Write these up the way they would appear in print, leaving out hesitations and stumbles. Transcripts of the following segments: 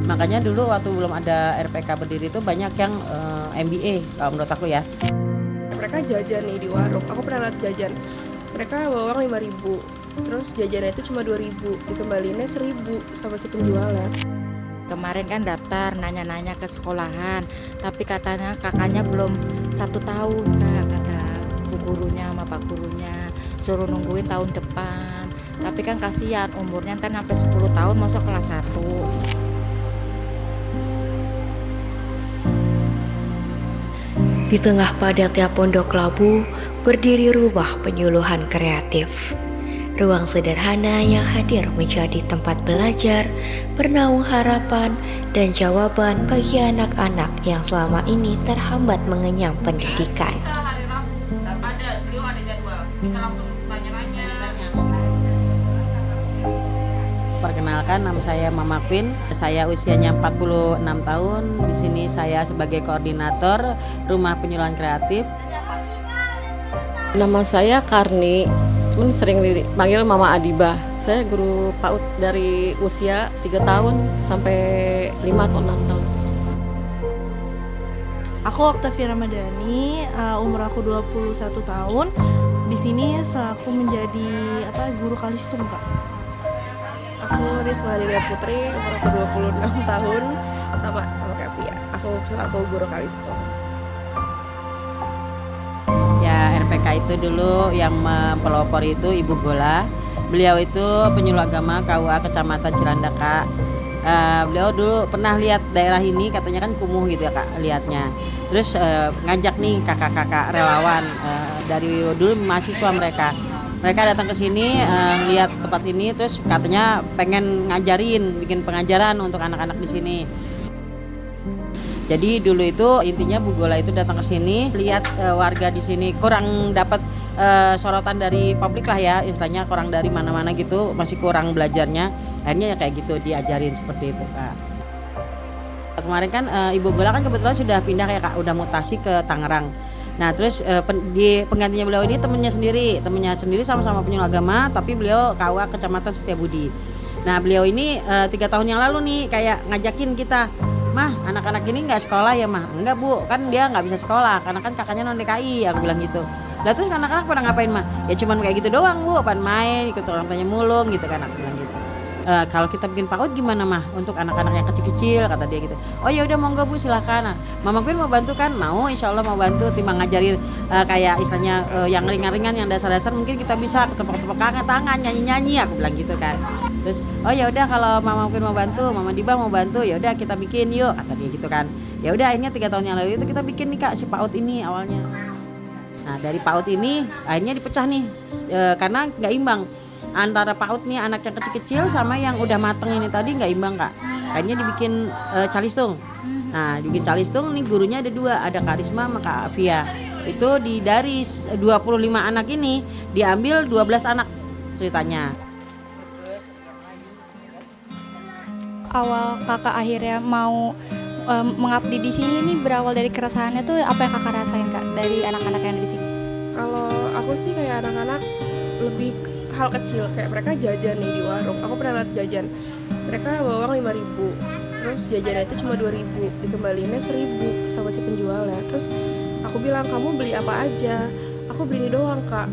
Makanya dulu waktu belum ada RPK berdiri itu banyak yang MBA kalau menurut aku ya. Mereka jajan nih di warung, aku pernah lihat jajan. Mereka bawa uang 5.000, terus jajannya itu cuma 2.000, dikembaliinnya 1.000 sama si penjualnya. Kemarin kan daftar nanya-nanya ke sekolahan, tapi katanya kakaknya belum 1 tahun kak, kata bu gurunya sama pak gurunya, suruh nungguin tahun depan. Tapi kan kasihan umurnya ntar sampai 10 tahun masuk kelas 1. Di tengah padatnya pondok labu, berdiri rumah penyuluhan kreatif. Ruang sederhana yang hadir menjadi tempat belajar, bernaung harapan, dan jawaban bagi anak-anak yang selama ini terhambat mengenyam pendidikan. Bisa hari Rabu, beliau ada jadwal, bisa langsung tanya-tanya. Perkenalkan, nama saya Mama Queen. Saya usianya 46 tahun. Di sini saya sebagai koordinator Rumah Penyuluhan Kreatif. Nama saya Karni, cuman sering dipanggil Mama Adiba. Saya guru PAUD dari usia 3 tahun sampai 5 atau 6 tahun. Aku Oktavia Ramadhani, umur aku 21 tahun. Di sini selaku menjadi guru kalistung, Kak. Aku Risma Delia Putri, umur aku 26 tahun, sama kayak Pia. Aku guru kalistung. Ya, RPK itu dulu yang mempelopori itu Ibu Gola. Beliau itu penyuluh agama KUA Kecamatan Cirandaka. Beliau dulu pernah lihat daerah ini, katanya kan kumuh gitu ya Kak lihatnya. Terus ngajak nih kakak-kakak relawan dari dulu mahasiswa mereka. Mereka datang ke sini lihat tempat ini, terus katanya pengen ngajarin, bikin pengajaran untuk anak-anak di sini. Jadi dulu itu intinya Bu Gola itu datang ke sini, lihat warga di sini kurang dapat sorotan dari publik lah ya, istilahnya kurang dari mana-mana gitu, masih kurang belajarnya. Akhirnya ya kayak gitu diajarin seperti itu Kak. Kemarin kan Ibu Gola kan kebetulan sudah pindah ya Kak, udah mutasi ke Tangerang. Nah terus di penggantinya beliau ini temennya sendiri sama-sama penyuluh agama, tapi beliau KUA Kecamatan Setiabudi. Nah beliau ini 3 tahun yang lalu nih kayak ngajakin kita, "Mah, anak-anak ini nggak sekolah ya mah?" "Enggak Bu, kan dia nggak bisa sekolah karena kan kakaknya non DKI," aku bilang gitu. Lah terus anak-anak pada ngapain mah? "Ya cuman kayak gitu doang Bu, pada main, ikut orang tanya mulung gitu kan," aku bilang gitu. Kalau kita bikin PAUD gimana mah untuk anak-anak yang kecil-kecil, kata dia gitu. "Oh ya udah monggo Bu, silahkan." Nah, Mama Queen mau bantu kan? Mau, insya Allah mau bantu. Timbang ngajarin kayak istilahnya yang ringan-ringan, yang dasar-dasar mungkin kita bisa tepuk-tepuk tangan, nyanyi-nyanyi, aku bilang gitu kan. Terus oh ya udah kalau Mama Queen mau bantu, Mama Diba mau bantu, ya udah kita bikin yuk, kata dia gitu kan. Ya udah akhirnya 3 tahun yang lalu itu kita bikin nih Kak si PAUD ini awalnya. Nah dari PAUD ini akhirnya dipecah nih karena nggak imbang antara PAUD nih anak yang kecil-kecil sama yang udah mateng ini tadi, nggak imbang Kak. Akhirnya dibikin calistung. Nah dibikin calistung nih gurunya ada 2, ada Kak Risma sama Kak Afia. Itu dari 25 anak ini diambil 12 anak ceritanya. Awal kakak akhirnya mau mengabdi di sini nih berawal dari keresahannya tuh apa yang kakak rasain Kak dari anak-anak yang ada di sini? Kalau aku sih kayak anak-anak lebih hal kecil, kayak mereka jajan nih di warung. Aku pernah lihat jajan. Mereka bawa uang 5.000, terus jajannya itu cuma 2.000, dikembaliinnya 1.000 sama si penjualnya. Terus aku bilang, "Kamu beli apa aja?" "Aku beli ini doang Kak."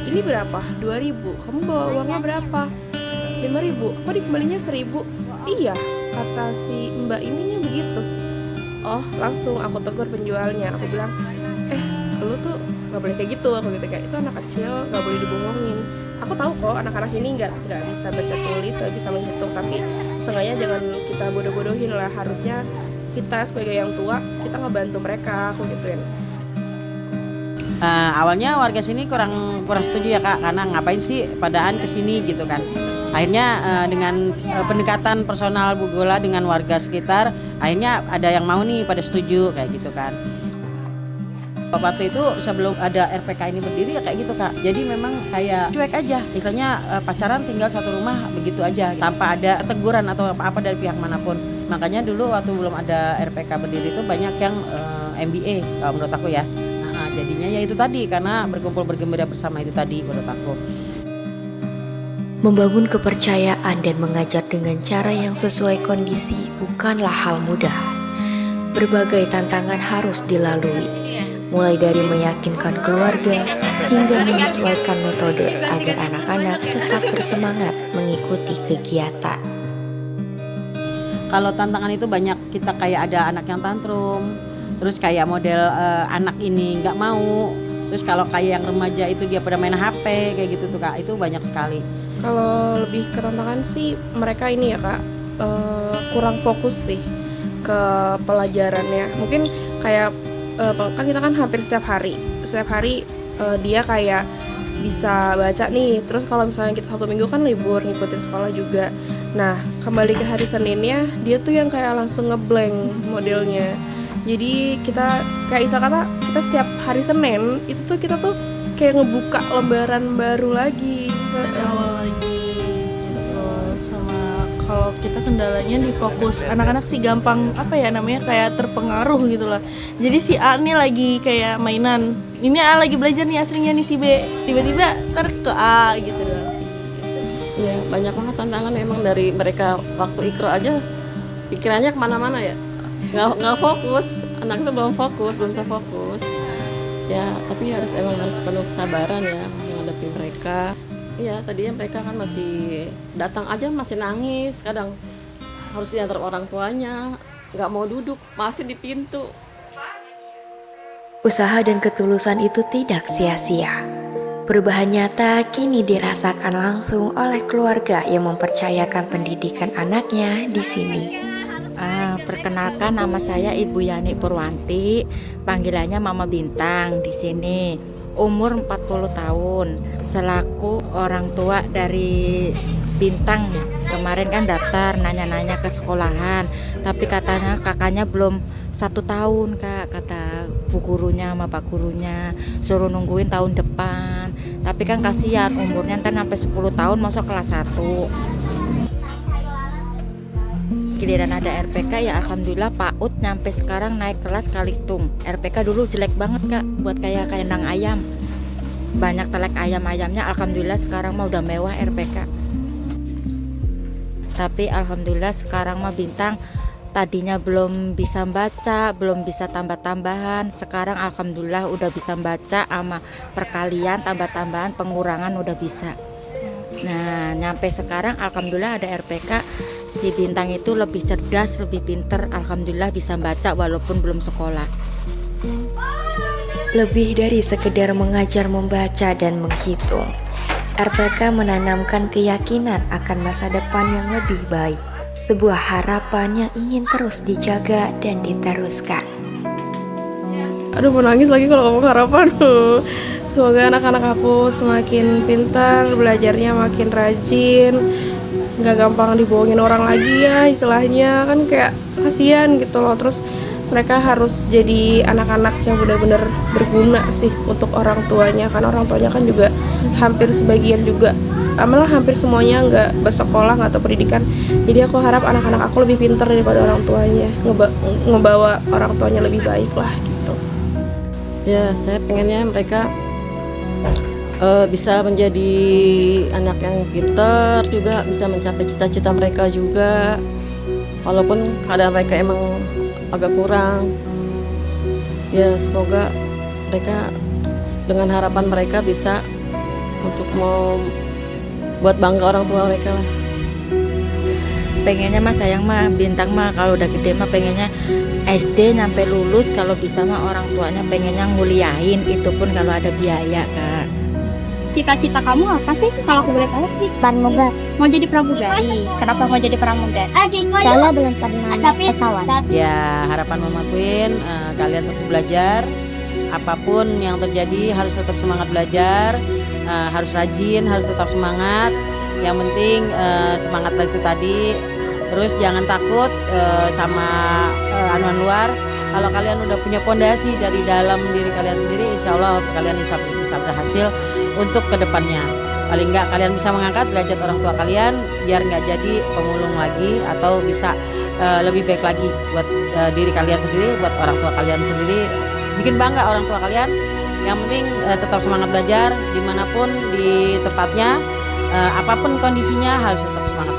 "Ini berapa?" 2.000. "Kamu bawa uangnya berapa?" 5.000. "Kok dikembalinya 1.000?" "Iya," kata si mbak ininya begitu. Oh, langsung aku tegur penjualnya. Aku bilang, "Lu tuh nggak boleh kayak gitu," aku gitu, kayak itu anak kecil nggak boleh dibohongin. Aku tahu kok anak-anak ini nggak bisa baca tulis, nggak bisa menghitung, tapi seenggaknya jangan kita bodoh-bodohin lah. Harusnya kita sebagai yang tua kita ngebantu mereka, aku gituin. Awalnya warga sini kurang setuju ya Kak, karena ngapain sih padaan kesini gitu kan. Akhirnya dengan pendekatan personal Bu Gola dengan warga sekitar, akhirnya ada yang mau nih pada setuju kayak gitu kan. Waktu itu sebelum ada RPK ini berdiri ya kayak gitu Kak. Jadi memang kayak cuek aja, misalnya pacaran tinggal satu rumah begitu aja tanpa ada teguran atau apa-apa dari pihak manapun. Makanya dulu waktu belum ada RPK berdiri itu banyak yang MBA kalau menurut aku ya. Jadinya ya itu tadi, karena berkumpul bergembira bersama itu tadi menurut aku. Membangun kepercayaan dan mengajar dengan cara yang sesuai kondisi bukanlah hal mudah. Berbagai tantangan harus dilalui, mulai dari meyakinkan keluarga hingga menyesuaikan metode agar anak-anak tetap bersemangat mengikuti kegiatan. Kalau tantangan itu banyak, kita kayak ada anak yang tantrum, terus kayak model anak ini nggak mau, terus kalau kayak yang remaja itu dia pada main HP kayak gitu tuh Kak, itu banyak sekali. Kalau lebih ke tantangan sih mereka ini ya Kak, kurang fokus sih ke pelajarannya. Mungkin kayak kan kita kan hampir setiap hari dia kayak bisa baca nih. Terus kalau misalnya kita Sabtu Minggu kan libur ngikutin sekolah juga. Nah kembali ke hari Seninnya dia tuh yang kayak langsung ngeblank modelnya. Jadi kita kayak istilah kata kita setiap hari Senin itu tuh kita tuh kayak ngebuka lembaran baru lagi. Awal lagi. Betul. Sama kalau kita kendalanya di fokus, anak-anak sih gampang kayak terpengaruh gitu lah. Jadi si A nih lagi kayak mainan, ini A lagi belajar nih, aslinya nih si B, tiba-tiba ke A gitu doang sih. Ya banyak banget tantangan emang dari mereka. Waktu ikro aja pikirannya kemana-mana ya, nggak fokus, anak itu belum bisa fokus ya. Tapi harus penuh kesabaran ya menghadapi mereka. Iya, tadinya mereka kan masih datang aja masih nangis, kadang harus diantar orang tuanya, nggak mau duduk, masih di pintu. Usaha dan ketulusan itu tidak sia-sia. Perubahan nyata kini dirasakan langsung oleh keluarga yang mempercayakan pendidikan anaknya di sini. Perkenalkan, nama saya Ibu Yani Purwanti, panggilannya Mama Bintang di sini. Umur 40 tahun, selaku orang tua dari Bintang. Kemarin kan daftar nanya-nanya ke sekolahan, tapi katanya kakaknya belum 1 tahun Kak, kata bu gurunya sama pak gurunya, suruh nungguin tahun depan. Tapi kan kasihan umurnya ntar sampai 10 tahun masuk kelas 1. Giliran ada RPK ya alhamdulillah PAUD nyampe sekarang naik kelas Kalistung. RPK dulu jelek banget Kak, buat kayak kandang ayam, banyak telek ayam-ayamnya. Alhamdulillah sekarang mah udah mewah RPK. Tapi alhamdulillah sekarang mah Bintang tadinya belum bisa baca, belum bisa tambah-tambahan, sekarang alhamdulillah udah bisa baca sama perkalian, tambah-tambahan, pengurangan udah bisa. Nah nyampe sekarang alhamdulillah ada RPK, si Bintang itu lebih cerdas, lebih pinter, alhamdulillah bisa baca walaupun belum sekolah. Lebih dari sekedar mengajar membaca dan menghitung, RPK menanamkan keyakinan akan masa depan yang lebih baik, sebuah harapan yang ingin terus dijaga dan diteruskan. Aduh mau nangis lagi kalau ngomong harapan. Semoga anak-anak aku semakin pintar, belajarnya makin rajin, nggak gampang dibohongin orang lagi ya istilahnya, kan kayak kasihan gitu loh. Terus mereka harus jadi anak-anak yang benar-benar berguna sih untuk orang tuanya, kan orang tuanya kan juga hampir sebagian juga, malah hampir semuanya nggak bersekolah, nggak tahu pendidikan. Jadi aku harap anak-anak aku lebih pintar daripada orang tuanya, ngebawa orang tuanya lebih baik lah gitu. Ya saya pengennya mereka bisa menjadi anak yang pintar juga, bisa mencapai cita-cita mereka juga, walaupun keadaan mereka emang agak kurang. Ya semoga mereka dengan harapan mereka bisa untuk buat bangga orang tua mereka lah. Pengennya mah sayang mah Bintang mah kalau udah gede mah pengennya SD nyampe lulus, kalau bisa mah orang tuanya pengennya nguliahin, itu pun kalau ada biaya Kak. Cita-cita kamu apa sih kalau aku boleh tahu? Pramugari. Mau jadi pramugari. Kenapa mau jadi pramugari? Soalnya belum pernah naik pesawat. Ya harapan Mama Queen, kalian terus belajar, apapun yang terjadi harus tetap semangat belajar, harus rajin, harus tetap semangat. Yang penting semangat itu tadi. Terus jangan takut sama anuan luar. Kalau kalian udah punya pondasi dari dalam diri kalian sendiri, insya Allah kalian bisa berhasil untuk kedepannya. Paling nggak kalian bisa mengangkat derajat orang tua kalian, biar nggak jadi pemulung lagi, atau bisa lebih baik lagi buat diri kalian sendiri, buat orang tua kalian sendiri, bikin bangga orang tua kalian. Yang penting tetap semangat belajar dimanapun di tempatnya. apapun kondisinya harus tetap semangat